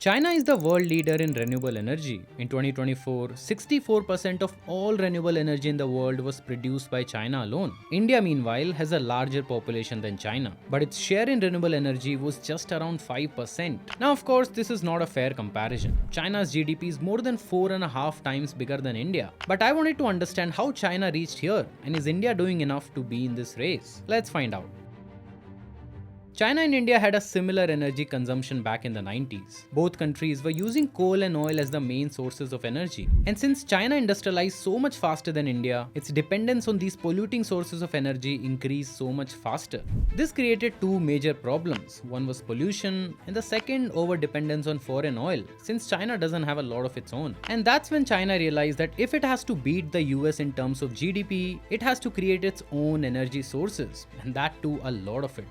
China is the world leader in renewable energy. In 2024, 64% of all renewable energy in the world was produced by China alone. India, meanwhile, has a larger population than China, but its share in renewable energy was just around 5%. Now, of course, this is not a fair comparison. China's GDP is more than 4.5 times bigger than India. But I wanted to understand how China reached here, and is India doing enough to be in this race? Let's find out. China and India had a similar energy consumption back in the 90s. Both countries were using coal and oil as the main sources of energy. And since China industrialized so much faster than India, its dependence on these polluting sources of energy increased so much faster. This created two major problems. One was pollution, and the second, over dependence on foreign oil, since China doesn't have a lot of its own. And that's when China realized that if it has to beat the US in terms of GDP, it has to create its own energy sources, and that too a lot of it.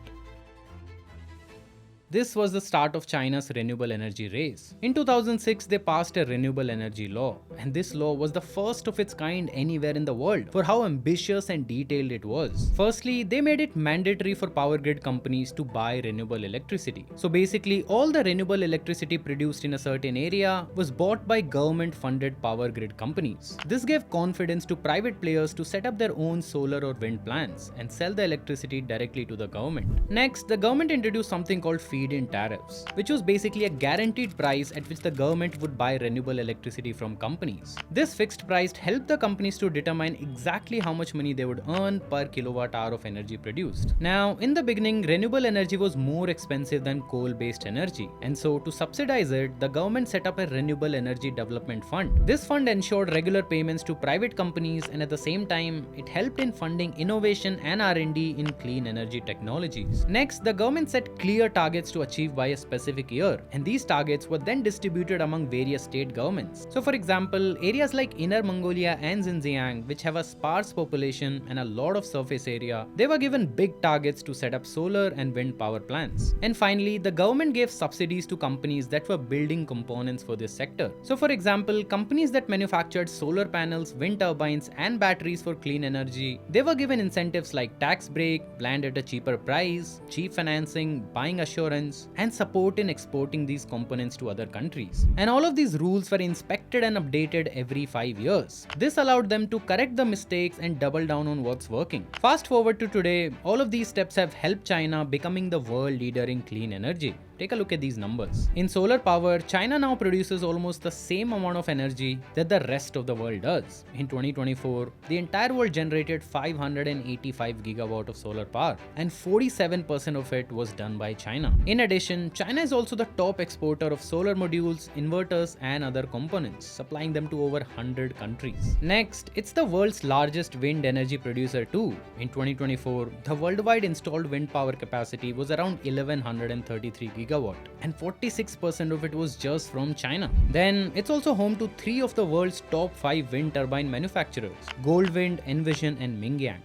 This was the start of China's renewable energy race. In 2006, they passed a Renewable Energy Law, and this law was the first of its kind anywhere in the world for how ambitious and detailed it was. Firstly, they made it mandatory for power grid companies to buy renewable electricity. So basically, all the renewable electricity produced in a certain area was bought by government-funded power grid companies. This gave confidence to private players to set up their own solar or wind plants and sell the electricity directly to the government. Next, the government introduced something called feed-in tariffs, which was basically a guaranteed price at which the government would buy renewable electricity from companies. This fixed price helped the companies to determine exactly how much money they would earn per kilowatt hour of energy produced. Now, in the beginning, renewable energy was more expensive than coal-based energy, and so to subsidize it, the government set up a Renewable Energy Development Fund. This fund ensured regular payments to private companies, and at the same time, it helped in funding innovation and R&D in clean energy technologies. Next, the government set clear targets to achieve by a specific year, and these targets were then distributed among various state governments. So for example, areas like Inner Mongolia and Xinjiang, which have a sparse population and a lot of surface area, they were given big targets to set up solar and wind power plants. And finally, the government gave subsidies to companies that were building components for this sector. So for example, companies that manufactured solar panels, wind turbines and batteries for clean energy, they were given incentives like tax break, land at a cheaper price, cheap financing, buying assurance, and support in exporting these components to other countries. And all of these rules were inspected and updated every 5 years. This allowed them to correct the mistakes and double down on what's working. Fast forward to today, all of these steps have helped China becoming the world leader in clean energy. Take a look at these numbers. In solar power, China now produces almost the same amount of energy that the rest of the world does. In 2024, the entire world generated 585 gigawatt of solar power, and 47% of it was done by China. In addition, China is also the top exporter of solar modules, inverters, and other components, supplying them to over 100 countries. Next, it's the world's largest wind energy producer too. In 2024, the worldwide installed wind power capacity was around 1133 gigawatt, and 46% of it was just from China. Then, it's also home to 3 of the world's top 5 wind turbine manufacturers: Goldwind, Envision, and Mingyang.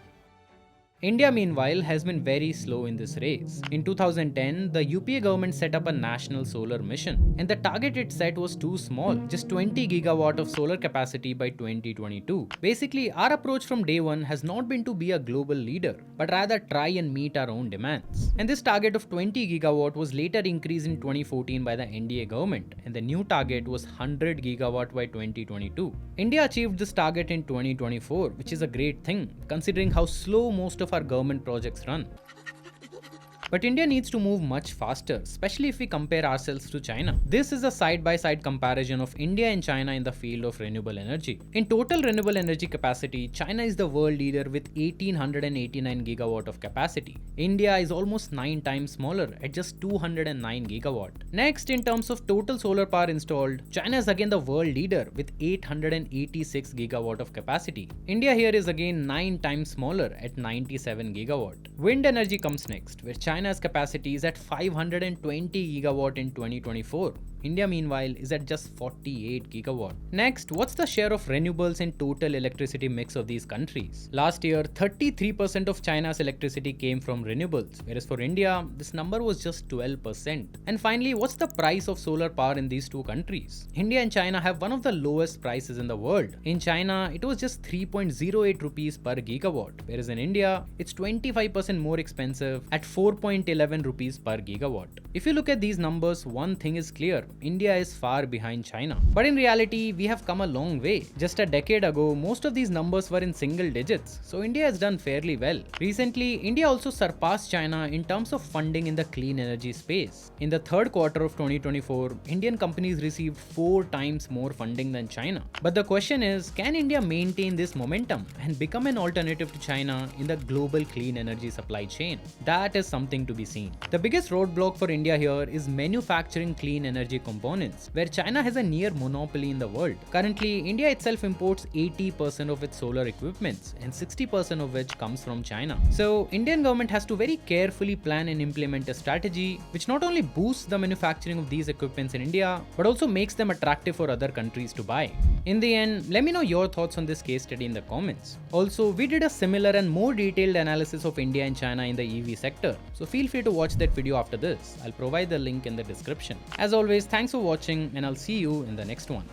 India, meanwhile, has been very slow in this race. In 2010, the UPA government set up a national solar mission, and the target it set was too small, just 20 gigawatt of solar capacity by 2022. Basically, our approach from day one has not been to be a global leader, but rather try and meet our own demands. And this target of 20 gigawatt was later increased in 2014 by the NDA government, and the new target was 100 gigawatt by 2022. India achieved this target in 2024, which is a great thing, considering how slow most of our government projects run. But India needs to move much faster, especially if we compare ourselves to China. This is a side-by-side comparison of India and China in the field of renewable energy. In total renewable energy capacity, China is the world leader with 1889 gigawatt of capacity. India is almost 9 times smaller at just 209 gigawatt. Next, in terms of total solar power installed, China is again the world leader with 886 gigawatt of capacity. India here is again 9 times smaller at 97 gigawatt. Wind energy comes next, where China's capacity is at 520 gigawatt in 2024. India, meanwhile, is at just 48 gigawatt. Next, what's the share of renewables in total electricity mix of these countries? Last year, 33% of China's electricity came from renewables, whereas for India, this number was just 12%. And finally, what's the price of solar power in these two countries? India and China have one of the lowest prices in the world. In China, it was just 3.08 rupees per gigawatt, whereas in India, it's 25% more expensive at 4.11 rupees per gigawatt. If you look at these numbers, one thing is clear. India is far behind China. But in reality, we have come a long way. Just a decade ago, most of these numbers were in single digits, so India has done fairly well. Recently, India also surpassed China in terms of funding in the clean energy space. In the third quarter of 2024, Indian companies received 4 times more funding than China. But the question is, can India maintain this momentum and become an alternative to China in the global clean energy supply chain? That is something to be seen. The biggest roadblock for India here is manufacturing clean energy components, where China has a near monopoly in the world. Currently, India itself imports 80% of its solar equipments, and 60% of which comes from China. So, Indian government has to very carefully plan and implement a strategy which not only boosts the manufacturing of these equipments in India, but also makes them attractive for other countries to buy. In the end, let me know your thoughts on this case study in the comments. Also, we did a similar and more detailed analysis of India and China in the EV sector, so feel free to watch that video after this. I'll provide the link in the description. As always, thanks for watching, and I'll see you in the next one.